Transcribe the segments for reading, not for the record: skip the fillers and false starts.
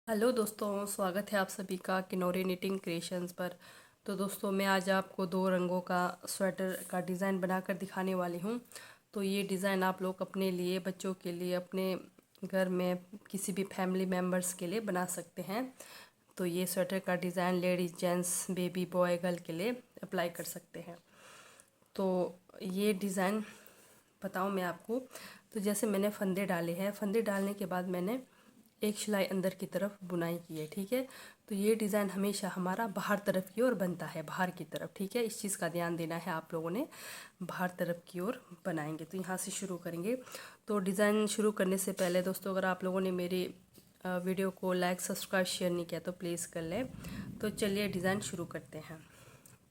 Hello दोस्तों, स्वागत है आप सभी का किनोरी निटिंग क्रिएशंस पर। तो दोस्तों, मैं आज आपको दो रंगों का स्वेटर का डिज़ाइन बनाकर दिखाने वाली हूँ। तो ये डिज़ाइन आप लोग अपने लिए, बच्चों के लिए, अपने घर में किसी भी फैमिली मेम्बर्स के लिए बना सकते हैं। तो ये स्वेटर का design ladies, gents, baby, boy, girl के लिए अप्लाई कर सकते हैं। तो ये डिज़ाइन बताऊँ मैं आपको। तो जैसे मैंने फंदे डाले हैं, फंदे डालने के बाद मैंने एक सिलाई अंदर की तरफ बुनाई की है, ठीक है। तो ये डिज़ाइन हमेशा हमारा बाहर तरफ की ओर बनता है, बाहर की तरफ, ठीक है। इस चीज़ का ध्यान देना है आप लोगों ने, बाहर तरफ की ओर बनाएंगे। तो यहाँ से शुरू करेंगे। तो डिज़ाइन शुरू करने से पहले दोस्तों, अगर आप लोगों ने मेरी वीडियो को लाइक, सब्सक्राइब, शेयर नहीं किया तो प्लीज़ कर लें। तो चलिए डिज़ाइन शुरू करते हैं।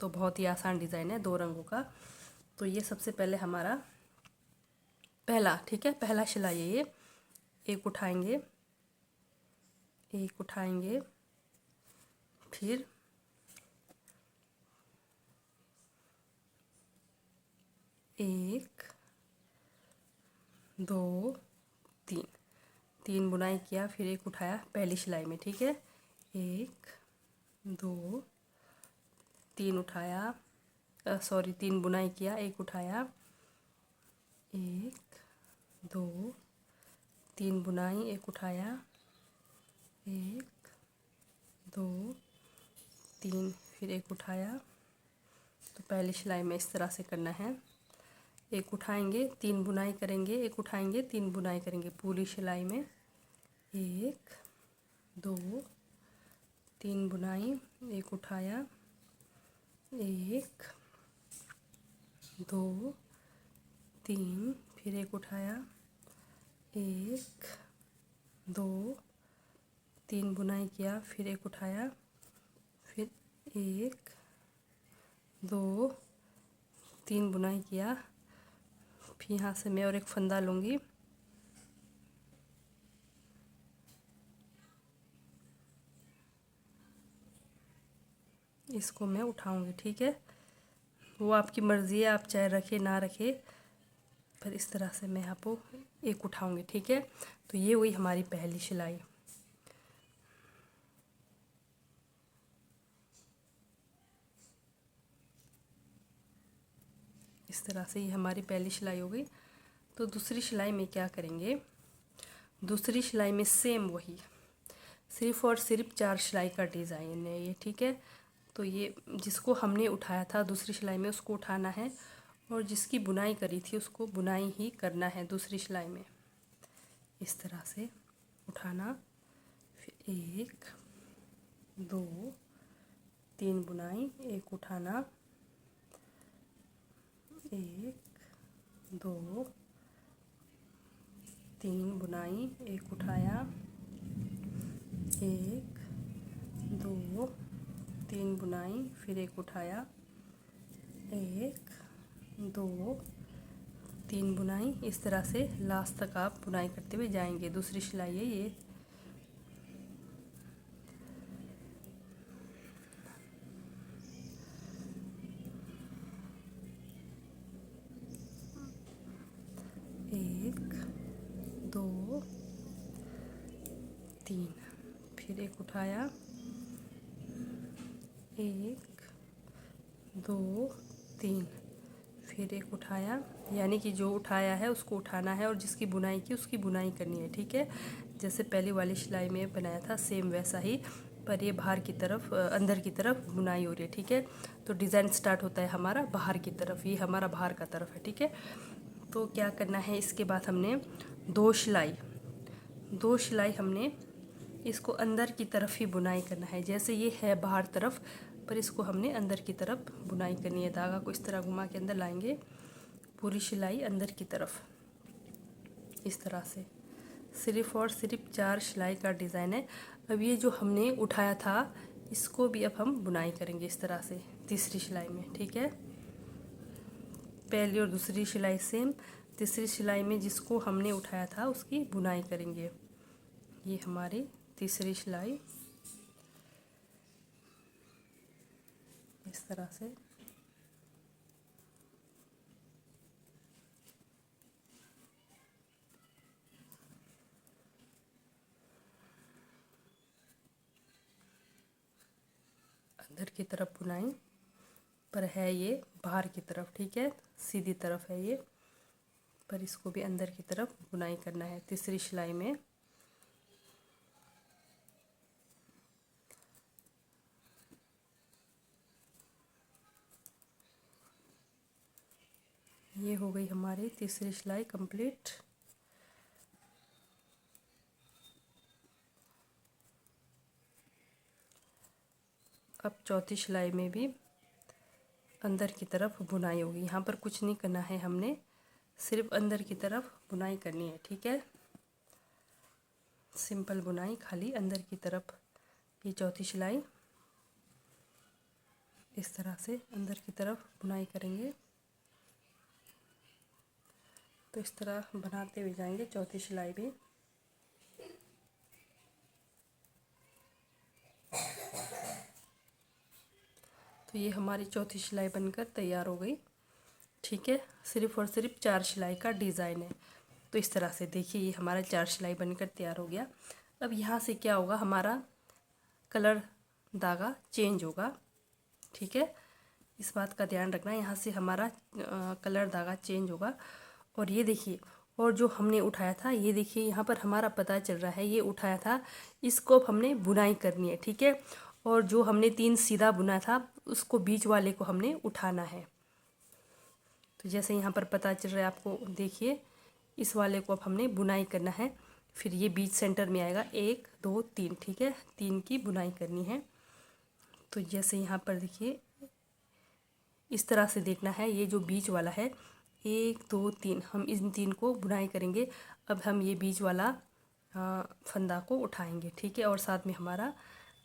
तो बहुत ही आसान डिज़ाइन है, दो रंगों का। तो ये सबसे पहले हमारा पहला, ठीक है, पहला सिलाई है ये। एक उठाएंगे, एक उठाएंगे, फिर एक, दो, तीन, तीन बुनाई किया, फिर एक उठाया पहली सिलाई में, ठीक है। एक, दो, तीन उठाया, सॉरी, तीन बुनाई किया, एक उठाया, एक, दो, तीन बुनाई, एक उठाया, एक, दो, तीन, फिर एक उठाया। तो पहली सिलाई में इस तरह से करना है। एक उठाएंगे, तीन बुनाई करेंगे, एक उठाएंगे, तीन बुनाई करेंगे पूरी सिलाई में। एक, दो, तीन बुनाई, एक उठाया, एक, दो, तीन, फिर एक उठाया, एक, दो, तीन बुनाई किया, फिर एक उठाया, फिर एक, दो, तीन बुनाई किया। फिर यहाँ से मैं और एक फंदा लूँगी, इसको मैं उठाऊँगी, ठीक है। वो आपकी मर्ज़ी है, आप चाहे रखें ना रखें, पर इस तरह से मैं आपको एक उठाऊँगी, ठीक है। तो ये हुई हमारी पहली सिलाई। इस तरह से ये हमारी पहली सिलाई हो गई। तो दूसरी सिलाई में क्या करेंगे, दूसरी सिलाई में सेम वही, सिर्फ और सिर्फ चार सिलाई का डिज़ाइन है ये, ठीक है। तो ये जिसको हमने उठाया था दूसरी सिलाई में, उसको उठाना है, और जिसकी बुनाई करी थी उसको बुनाई ही करना है दूसरी सिलाई में। इस तरह से उठाना, फिर एक, दो, तीन बुनाई, एक उठाना, एक, दो, तीन बुनाई, एक उठाया, एक, दो, तीन बुनाई, फिर एक उठाया, एक, दो, तीन बुनाई। इस तरह से लास्ट तक आप बुनाई करते हुए जाएंगे। दूसरी सिलाई है ये। एक, दो, तीन, फिर एक उठाया, एक, दो, तीन, फिर एक उठाया। यानी कि जो उठाया है उसको उठाना है, और जिसकी बुनाई की उसकी बुनाई करनी है, ठीक है। जैसे पहली वाली सिलाई में बनाया था सेम वैसा ही, पर ये बाहर की तरफ, अंदर की तरफ बुनाई हो रही है, ठीक है। तो डिज़ाइन स्टार्ट होता है हमारा बाहर की तरफ, ये हमारा बाहर का तरफ है, ठीक है। तो क्या करना है, इसके बाद हमने दो सिलाई, दो सिलाई हमने इसको अंदर की तरफ ही बुनाई करना है। जैसे ये है बाहर तरफ, पर इसको हमने अंदर की तरफ बुनाई करनी है। धागा को इस तरह घुमा के अंदर लाएंगे, पूरी सिलाई अंदर की तरफ, इस तरह से। सिर्फ और सिर्फ चार सिलाई का डिज़ाइन है। अब ये जो हमने उठाया था इसको भी अब हम बुनाई करेंगे इस तरह से तीसरी सिलाई में, ठीक है। पहली और दूसरी सिलाई सेम, तीसरी सिलाई में जिसको हमने उठाया था उसकी बुनाई करेंगे। ये हमारी तीसरी सिलाई, इस तरह से। इधर की तरफ बुनाई पर है, ये बाहर की तरफ, ठीक है, सीधी तरफ है ये, पर इसको भी अंदर की तरफ बुनाई करना है तीसरी सिलाई में। ये हो गई हमारी तीसरी सिलाई कंप्लीट। अब चौथी सिलाई में भी अंदर की तरफ बुनाई होगी। यहाँ पर कुछ नहीं करना है, हमने सिर्फ अंदर की तरफ बुनाई करनी है, ठीक है, सिंपल बुनाई खाली अंदर की तरफ। ये चौथी सिलाई, इस तरह से अंदर की तरफ बुनाई करेंगे। तो इस तरह बनाते हुए जाएंगे चौथी सिलाई भी। तो ये हमारी चौथी सिलाई बनकर तैयार हो गई, ठीक है। सिर्फ और सिर्फ 4 सिलाई का डिज़ाइन है। तो इस तरह से देखिए ये हमारा 4 सिलाई बनकर तैयार हो गया। अब यहाँ से क्या होगा, हमारा कलर धागा चेंज होगा, ठीक है, इस बात का ध्यान रखना। यहाँ से हमारा कलर धागा चेंज होगा। और ये देखिए, और जो हमने उठाया था, ये देखिए यहाँ पर हमारा पता चल रहा है, ये उठाया था, इसको अब हमने बुनाई करनी है, ठीक है। और जो हमने 3 सीधा बुना था, उसको बीच वाले को हमने उठाना है। तो जैसे यहाँ पर पता चल रहा है आपको, देखिए इस वाले को अब हमने बुनाई करना है। फिर ये बीच सेंटर में आएगा 1 2 3, ठीक है, 3 की बुनाई करनी है। तो जैसे यहाँ पर देखिए इस तरह से देखना है, ये जो बीच वाला है 1 2 3, हम इन 3 को बुनाई करेंगे। अब हम ये बीच वाला फंदा को उठाएंगे, ठीक है, और साथ में हमारा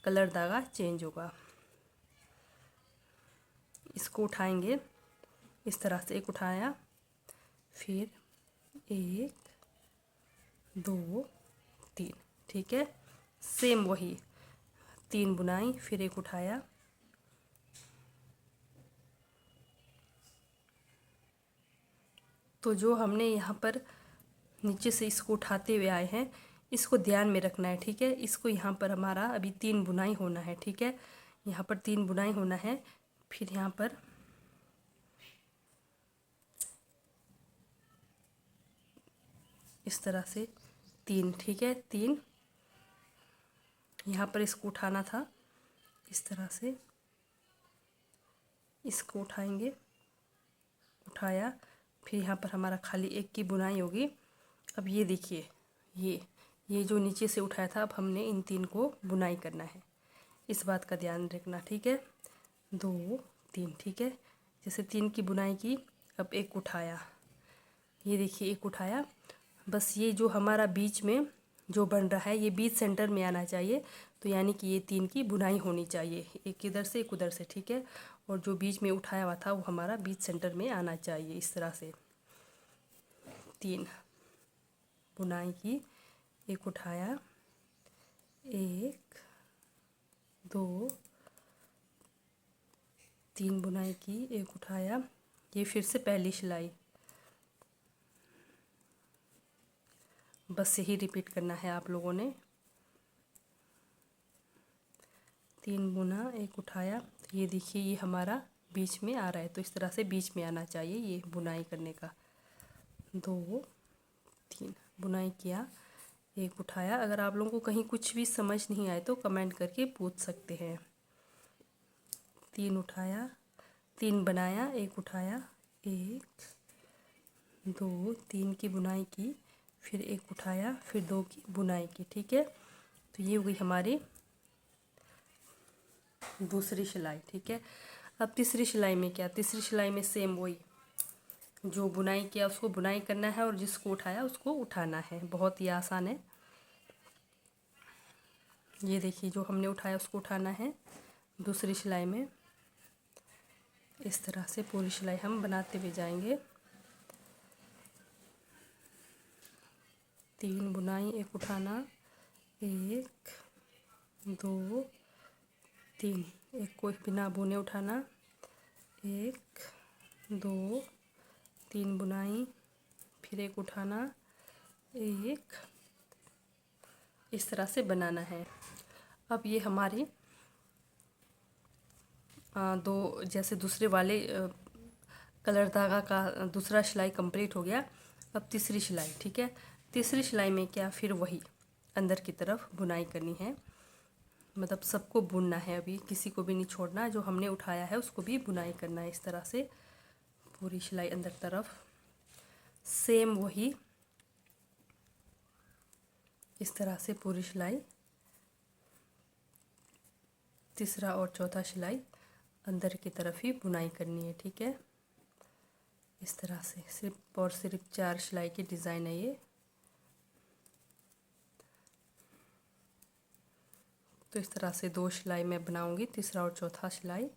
कलर धागा चेंज होगा। इसको उठाएंगे इस तरह से, एक उठाया, फिर 1 2 3, ठीक है, सेम वही 3 बुनाई, फिर एक उठाया, तो जो हमने यहाँ पर नीचे से इसको उठाते हुए आए हैं, इसको ध्यान में रखना है, ठीक है। इसको यहाँ पर हमारा अभी 3 बुनाई होना है, ठीक है, यहाँ पर 3 बुनाई होना है। फिर यहाँ पर इस तरह से 3, ठीक है, 3 यहाँ पर इसको उठाना था, इस तरह से इसको उठाएंगे, उठाया, फिर यहाँ पर हमारा खाली एक की बुनाई होगी। अब ये देखिए, ये जो नीचे से उठाया था, अब हमने इन 3 को बुनाई करना है, इस बात का ध्यान रखना, ठीक है, 2 3, ठीक है, जैसे 3 की बुनाई की, अब एक उठाया, ये देखिए एक उठाया, बस ये जो हमारा बीच में जो बन रहा है, ये बीच सेंटर में आना चाहिए। तो यानी कि ये 3 की बुनाई होनी चाहिए, एक इधर से एक उधर से, ठीक है, और जो बीच में उठाया हुआ था वो हमारा बीच सेंटर में आना चाहिए। इस तरह से 3 बुनाई की, एक उठाया, 1 2 3 बुनाई की, एक उठाया, ये फिर से पहली सिलाई, बस यही रिपीट करना है आप लोगों ने। 3 बुना, एक उठाया, तो ये देखिए ये हमारा बीच में आ रहा है, तो इस तरह से बीच में आना चाहिए ये बुनाई करने का। 2 3 बुनाई किया, एक उठाया। अगर आप लोगों को कहीं कुछ भी समझ नहीं आए तो कमेंट करके पूछ सकते हैं। 3 उठाया, 3 बनाया, एक उठाया, 1 2 3 की बुनाई की, फिर एक उठाया, फिर 2 की बुनाई की, ठीक है। तो ये हुई हमारी दूसरी सिलाई, ठीक है। अब तीसरी सिलाई में क्या, तीसरी सिलाई में सेम वही, जो बुनाई किया उसको बुनाई करना है और जिसको उठाया उसको उठाना है, बहुत ही आसान है। ये देखिए जो हमने उठाया उसको उठाना है दूसरी सिलाई में। इस तरह से पूरी सिलाई हम बनाते हुए जाएंगे। 3 बुनाई, एक उठाना, 1 2 3, एक को बिना बुने उठाना, 1 2 3 बुनाई, फिर एक उठाना, 1, इस तरह से बनाना है। अब ये हमारी दो जैसे दूसरे वाले कलर धागा का दूसरा सिलाई कंप्लीट हो गया। अब तीसरी सिलाई, ठीक है। तीसरी सिलाई में क्या, फिर वही अंदर की तरफ बुनाई करनी है, मतलब सबको बुनना है, अभी किसी को भी नहीं छोड़ना। जो हमने उठाया है उसको भी बुनाई करना है। इस तरह से पूरी सिलाई अंदर तरफ सेम वही, इस तरह से पूरी सिलाई, तीसरा और चौथा सिलाई अंदर की तरफ ही बुनाई करनी है, ठीक है। इस तरह से सिर्फ और सिर्फ 4 सिलाई की डिज़ाइन है ये। तो इस तरह से 2 सिलाई मैं बनाऊंगी, तीसरा और चौथा सिलाई।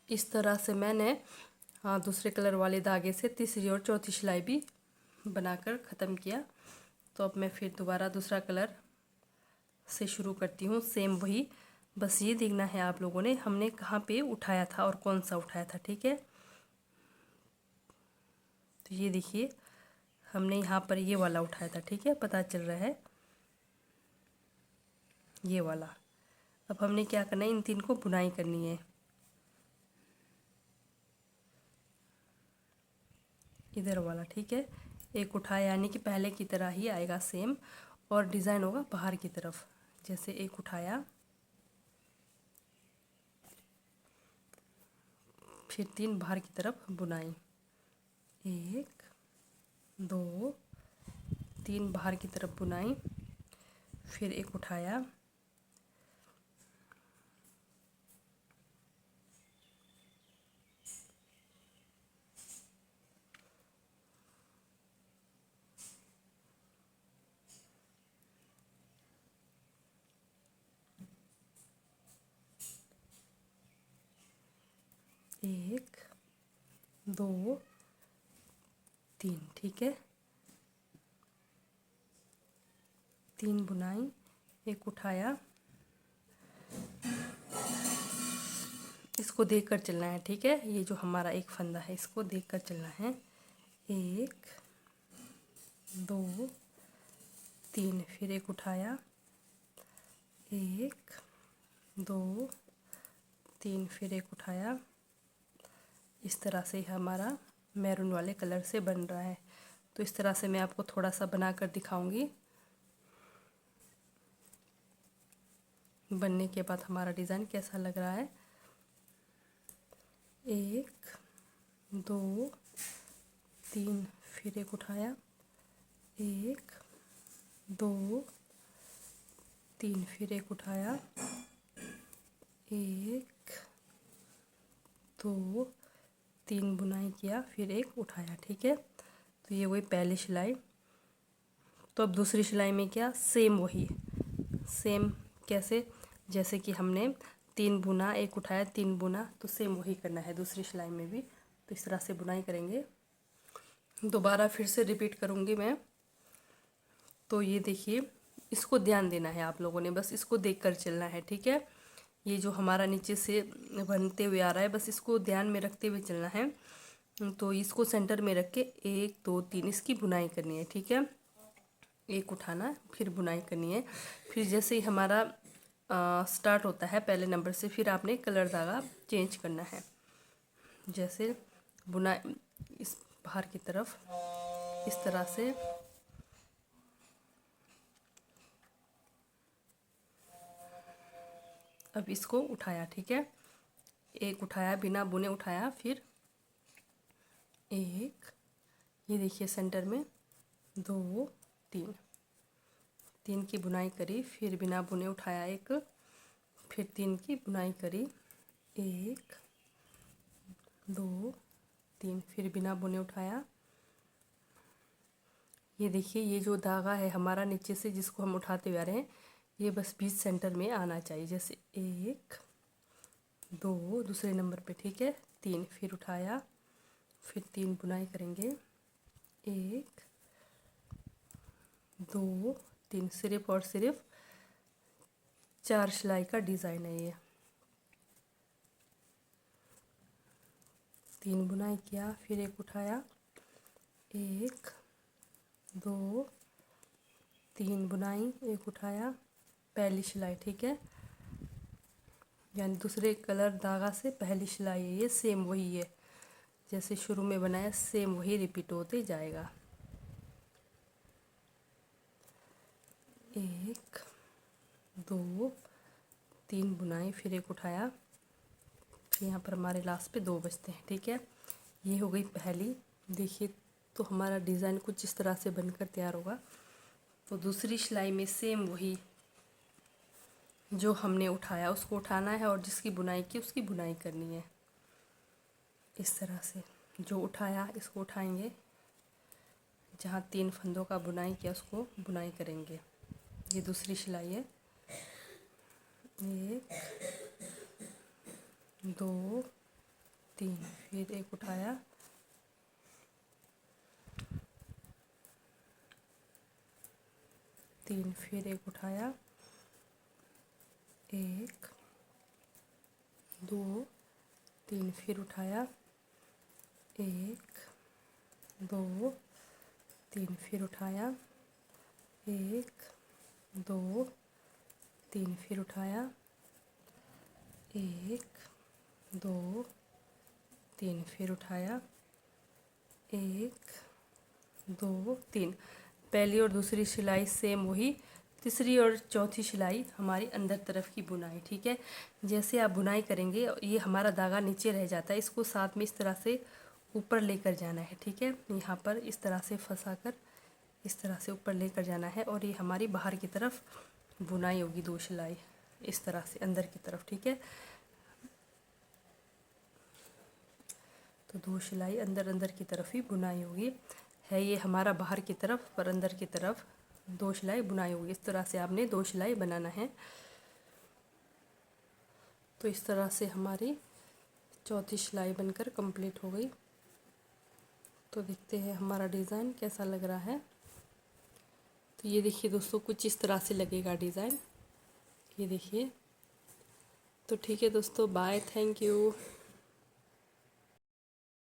इस तरह से मैंने दूसरे कलर वाले धागे से तीसरी और चौथी सिलाई भी बनाकर ख़त्म किया। तो अब मैं फिर दोबारा दूसरा कलर से शुरू करती हूँ, सेम वही। बस ये देखना है आप लोगों ने हमने कहाँ पे उठाया था और कौन सा उठाया था, ठीक है। तो ये देखिए हमने यहाँ पर ये वाला उठाया था, ठीक है, पता चल रहा है, ये वाला। अब हमने क्या करना है, इन 3 को बुनाई करनी है। इधर वाला, ठीक है, एक उठाया, यानी कि पहले की तरह ही आएगा सेम, और डिज़ाइन होगा बाहर की तरफ। जैसे एक उठाया, फिर 3 बाहर की तरफ बुनाई, 1 2 3 बाहर की तरफ बुनाई, फिर एक उठाया, एक 2 3, ठीक है, 3 बुनाई, एक उठाया। इसको देखकर चलना है, ठीक है। ये जो हमारा एक फंदा है इसको देखकर चलना है। 1 2 3, फिर एक उठाया, 1 2 3, फिर एक उठाया। इस तरह से हमारा मैरून वाले कलर से बन रहा है। तो इस तरह से मैं आपको थोड़ा सा बना कर दिखाऊंगी। बनने के बाद हमारा डिज़ाइन कैसा लग रहा है। 1 2 3, फिर एक उठाया, 1 2 3, फिर एक उठाया, 1 2 3 बुनाई किया, फिर एक उठाया, ठीक है। तो ये वही पहली सिलाई। तो अब दूसरी सिलाई में क्या, सेम वही, सेम कैसे, जैसे कि हमने 3 बुना, एक उठाया, 3 बुना, तो सेम वही करना है दूसरी सिलाई में भी। तो इस तरह से बुनाई करेंगे। दोबारा फिर से रिपीट करूँगी मैं। तो ये देखिए, इसको ध्यान देना है आप लोगों ने, बस इसको देख कर चलना है, ठीक है। ये जो हमारा नीचे से बनते हुए आ रहा है, बस इसको ध्यान में रखते हुए चलना है। तो इसको सेंटर में रख के 1 2 3 इसकी बुनाई करनी है, ठीक है। एक उठाना, फिर बुनाई करनी है। फिर जैसे ही हमारा स्टार्ट होता है पहले नंबर से, फिर आपने कलर धागा चेंज करना है। जैसे बुनाई इस बाहर की तरफ इस तरह से, अब इसको उठाया, ठीक है, एक उठाया, बिना बुने उठाया, फिर 1, ये देखिए सेंटर में 2 3, 3 की बुनाई करी, फिर बिना बुने उठाया एक, फिर 3 की बुनाई करी, 1 2 3, फिर बिना बुने उठाया। ये देखिए, ये जो धागा है हमारा नीचे से जिसको हम उठाते हुए आ रहे हैं, ये बस बीच सेंटर में आना चाहिए। जैसे 1 2 दूसरे नंबर पे, ठीक है, 3, फिर उठाया, फिर 3 बुनाई करेंगे, 1 2 3, सिर्फ और सिर्फ 4 सिलाई का डिज़ाइन है ये। 3 बुनाई किया, फिर एक उठाया, 1 2 3 बुनाई, एक उठाया, पहली सिलाई, ठीक है। यानी दूसरे कलर धागा से पहली सिलाई है, ये सेम वही है जैसे शुरू में बनाया, सेम वही रिपीट होते जाएगा। एक, दो, तीन बुनाई, फिर एक उठाया, फिर यहाँ पर हमारे लास्ट पे दो बचते हैं। ठीक है, ये हो गई पहली। देखिए तो हमारा डिज़ाइन कुछ इस तरह से बनकर तैयार होगा। तो दूसरी सिलाई में सेम वही जो हमने उठाया उसको उठाना है और जिसकी बुनाई की उसकी बुनाई करनी है। इस तरह से जो उठाया इसको उठाएंगे, जहाँ 3 फंदों का बुनाई किया उसको बुनाई करेंगे। ये दूसरी सिलाई है। 1, 2, 3, फिर एक उठाया, तीन, फिर एक उठाया, 1, 2, 3, फिर उठाया, 1, 2, 3, फिर उठाया, 1, 2, 3, फिर उठाया, 1, 2, 3, फिर उठाया, 1, 2, 3। पहली और दूसरी सिलाई सेम वही, तीसरी और चौथी सिलाई हमारी अंदर तरफ की बुनाई। ठीक है, जैसे आप बुनाई करेंगे ये हमारा धागा नीचे रह जाता है, इसको साथ में इस तरह से ऊपर लेकर जाना है। ठीक है, यहाँ पर इस तरह से फंसा कर इस तरह से ऊपर लेकर जाना है और ये हमारी बाहर की तरफ बुनाई होगी, 2 सिलाई इस तरह से अंदर की तरफ। ठीक है, तो 2 सिलाई अंदर अंदर की तरफ ही बुनाई होगी। है ये हमारा बाहर की तरफ, पर अंदर की तरफ 2 सिलाई बुनाई होगी। इस तरह से आपने 2 सिलाई बनाना है। तो इस तरह से हमारी चौथी सिलाई बनकर कंप्लीट हो गई। तो देखते हैं हमारा डिज़ाइन कैसा लग रहा है। तो ये देखिए दोस्तों, कुछ इस तरह से लगेगा डिज़ाइन, ये देखिए। तो ठीक है दोस्तों, बाय, थैंक यू।